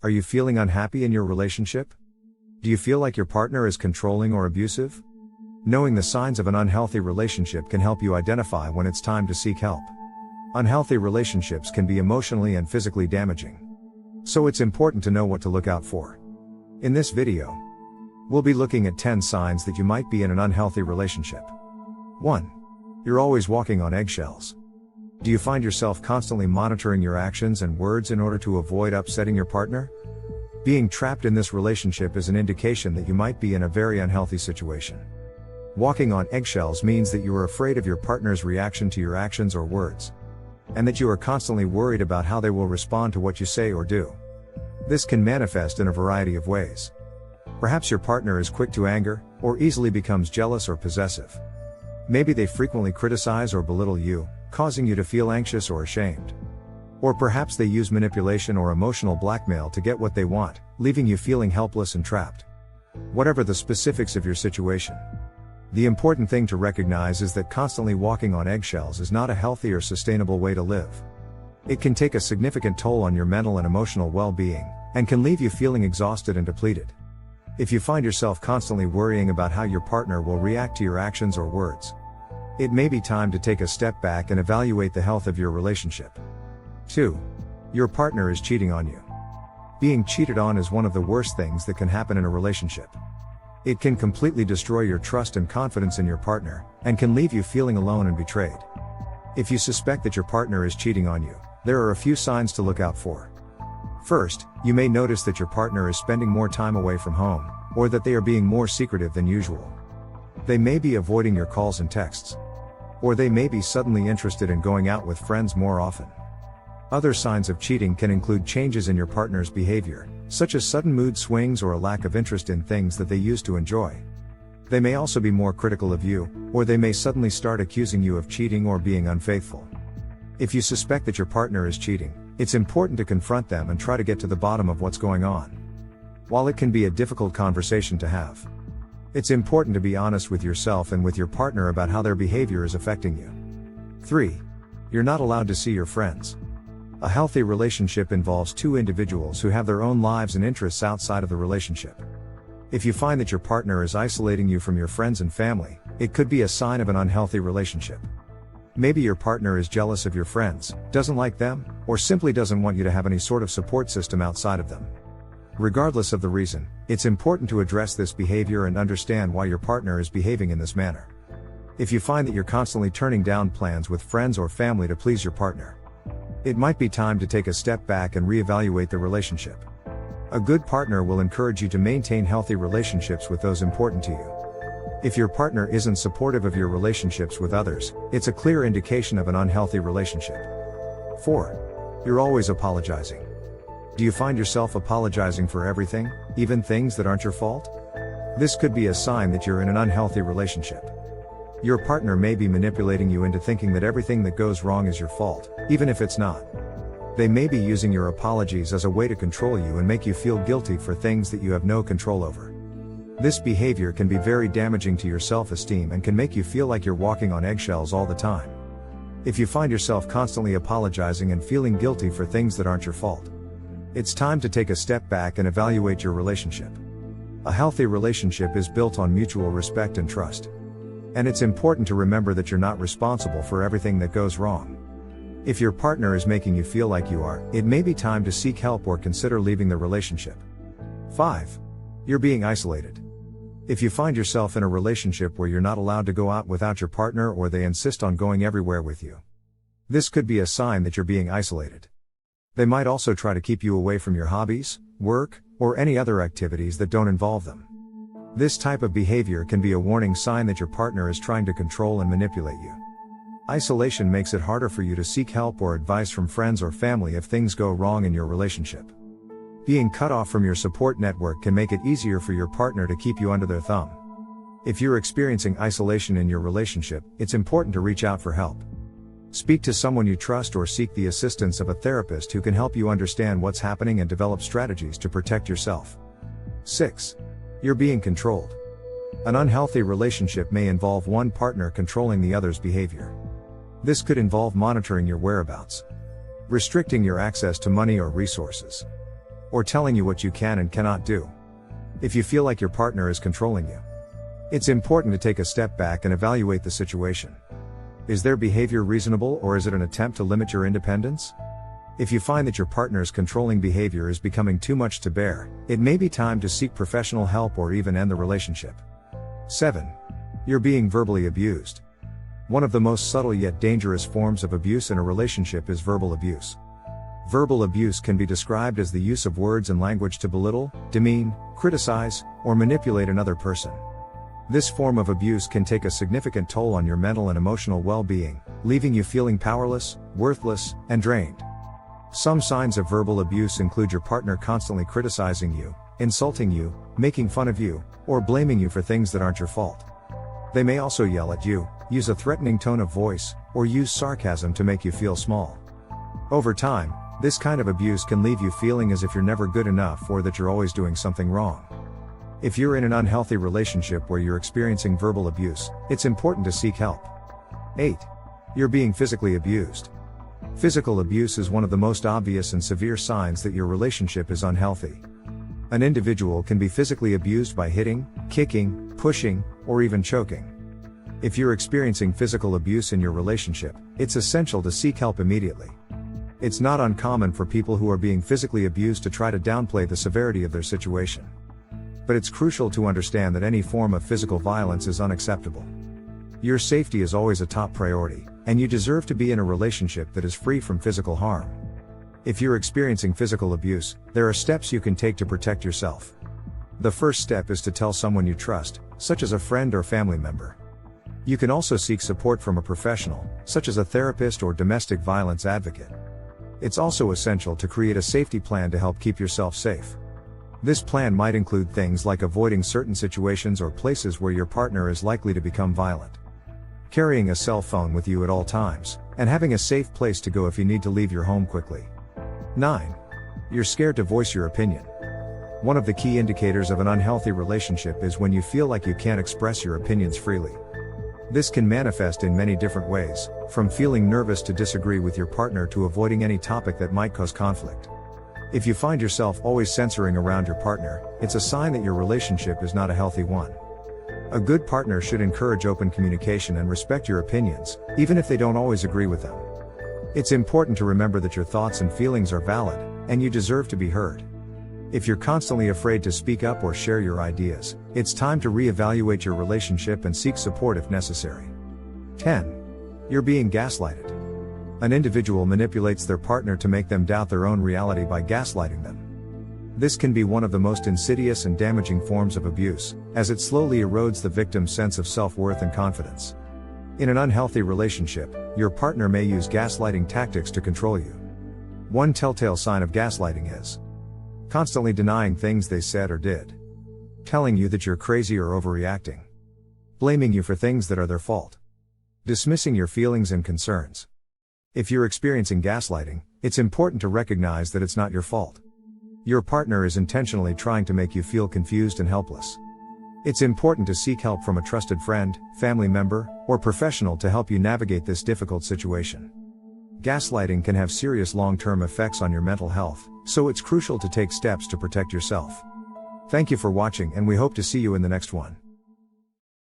Are you feeling unhappy in your relationship? Do you feel like your partner is controlling or abusive? Knowing the signs of an unhealthy relationship can help you identify when it's time to seek help. Unhealthy relationships can be emotionally and physically damaging. So it's important to know what to look out for. In this video, we'll be looking at 10 signs that you might be in an unhealthy relationship. 1. You're always walking on eggshells. Do you find yourself constantly monitoring your actions and words in order to avoid upsetting your partner? Being trapped in this relationship is an indication that you might be in a very unhealthy situation. Walking on eggshells means that you are afraid of your partner's reaction to your actions or words, and that you are constantly worried about how they will respond to what you say or do. This can manifest in a variety of ways. Perhaps your partner is quick to anger, or easily becomes jealous or possessive. Maybe they frequently criticize or belittle you, causing you to feel anxious or ashamed. Or perhaps they use manipulation or emotional blackmail to get what they want, leaving you feeling helpless and trapped. Whatever the specifics of your situation, the important thing to recognize is that constantly walking on eggshells is not a healthy or sustainable way to live. It can take a significant toll on your mental and emotional well-being, and can leave you feeling exhausted and depleted. If you find yourself constantly worrying about how your partner will react to your actions or words, it may be time to take a step back and evaluate the health of your relationship. 2. Your partner is cheating on you. Being cheated on is one of the worst things that can happen in a relationship. It can completely destroy your trust and confidence in your partner, and can leave you feeling alone and betrayed. If you suspect that your partner is cheating on you, there are a few signs to look out for. First, you may notice that your partner is spending more time away from home, or that they are being more secretive than usual. They may be avoiding your calls and texts, or they may be suddenly interested in going out with friends more often. Other signs of cheating can include changes in your partner's behavior, such as sudden mood swings or a lack of interest in things that they used to enjoy. They may also be more critical of you, or they may suddenly start accusing you of cheating or being unfaithful. If you suspect that your partner is cheating, it's important to confront them and try to get to the bottom of what's going on. While it can be a difficult conversation to have, it's important to be honest with yourself and with your partner about how their behavior is affecting you. 3. You're not allowed to see your friends. A healthy relationship involves two individuals who have their own lives and interests outside of the relationship. If you find that your partner is isolating you from your friends and family, it could be a sign of an unhealthy relationship. Maybe your partner is jealous of your friends, doesn't like them, or simply doesn't want you to have any sort of support system outside of them. Regardless of the reason, it's important to address this behavior and understand why your partner is behaving in this manner. If you find that you're constantly turning down plans with friends or family to please your partner, it might be time to take a step back and reevaluate the relationship. A good partner will encourage you to maintain healthy relationships with those important to you. If your partner isn't supportive of your relationships with others, it's a clear indication of an unhealthy relationship. 4. You're always apologizing. Do you find yourself apologizing for everything, even things that aren't your fault? This could be a sign that you're in an unhealthy relationship. Your partner may be manipulating you into thinking that everything that goes wrong is your fault, even if it's not. They may be using your apologies as a way to control you and make you feel guilty for things that you have no control over. This behavior can be very damaging to your self-esteem and can make you feel like you're walking on eggshells all the time. If you find yourself constantly apologizing and feeling guilty for things that aren't your fault, it's time to take a step back and evaluate your relationship. A healthy relationship is built on mutual respect and trust. And it's important to remember that you're not responsible for everything that goes wrong. If your partner is making you feel like you are, it may be time to seek help or consider leaving the relationship. 5. You're being isolated. If you find yourself in a relationship where you're not allowed to go out without your partner or they insist on going everywhere with you, this could be a sign that you're being isolated. They might also try to keep you away from your hobbies, work, or any other activities that don't involve them. This type of behavior can be a warning sign that your partner is trying to control and manipulate you. Isolation makes it harder for you to seek help or advice from friends or family if things go wrong in your relationship. Being cut off from your support network can make it easier for your partner to keep you under their thumb. If you're experiencing isolation in your relationship, it's important to reach out for help. Speak to someone you trust or seek the assistance of a therapist who can help you understand what's happening and develop strategies to protect yourself. 6. You're being controlled. An unhealthy relationship may involve one partner controlling the other's behavior. This could involve monitoring your whereabouts, restricting your access to money or resources, or telling you what you can and cannot do. If you feel like your partner is controlling you, it's important to take a step back and evaluate the situation. Is their behavior reasonable, or is it an attempt to limit your independence? If you find that your partner's controlling behavior is becoming too much to bear, it may be time to seek professional help or even end the relationship. 7. You're being verbally abused. One of the most subtle yet dangerous forms of abuse in a relationship is verbal abuse. Verbal abuse can be described as the use of words and language to belittle, demean, criticize, or manipulate another person. This form of abuse can take a significant toll on your mental and emotional well-being, leaving you feeling powerless, worthless, and drained. Some signs of verbal abuse include your partner constantly criticizing you, insulting you, making fun of you, or blaming you for things that aren't your fault. They may also yell at you, use a threatening tone of voice, or use sarcasm to make you feel small. Over time, this kind of abuse can leave you feeling as if you're never good enough or that you're always doing something wrong. If you're in an unhealthy relationship where you're experiencing verbal abuse, it's important to seek help. 8. You're being physically abused. Physical abuse is one of the most obvious and severe signs that your relationship is unhealthy. An individual can be physically abused by hitting, kicking, pushing, or even choking. If you're experiencing physical abuse in your relationship, it's essential to seek help immediately. It's not uncommon for people who are being physically abused to try to downplay the severity of their situation. But it's crucial to understand that any form of physical violence is unacceptable. Your safety is always a top priority, and you deserve to be in a relationship that is free from physical harm. If you're experiencing physical abuse, there are steps you can take to protect yourself. The first step is to tell someone you trust, such as a friend or family member. You can also seek support from a professional, such as a therapist or domestic violence advocate. It's also essential to create a safety plan to help keep yourself safe. This plan might include things like avoiding certain situations or places where your partner is likely to become violent. Carrying a cell phone with you at all times, and having a safe place to go if you need to leave your home quickly. 9. You're scared to voice your opinion. One of the key indicators of an unhealthy relationship is when you feel like you can't express your opinions freely. This can manifest in many different ways, from feeling nervous to disagree with your partner to avoiding any topic that might cause conflict. If you find yourself always censoring around your partner, it's a sign that your relationship is not a healthy one. A good partner should encourage open communication and respect your opinions, even if they don't always agree with them. It's important to remember that your thoughts and feelings are valid, and you deserve to be heard. If you're constantly afraid to speak up or share your ideas, it's time to reevaluate your relationship and seek support if necessary. 10. You're being gaslighted. An individual manipulates their partner to make them doubt their own reality by gaslighting them. This can be one of the most insidious and damaging forms of abuse, as it slowly erodes the victim's sense of self-worth and confidence. In an unhealthy relationship, your partner may use gaslighting tactics to control you. One telltale sign of gaslighting is constantly denying things they said or did, telling you that you're crazy or overreacting, blaming you for things that are their fault, dismissing your feelings and concerns. If you're experiencing gaslighting, it's important to recognize that it's not your fault. Your partner is intentionally trying to make you feel confused and helpless. It's important to seek help from a trusted friend, family member, or professional to help you navigate this difficult situation. Gaslighting can have serious long-term effects on your mental health, so it's crucial to take steps to protect yourself. Thank you for watching, and we hope to see you in the next one.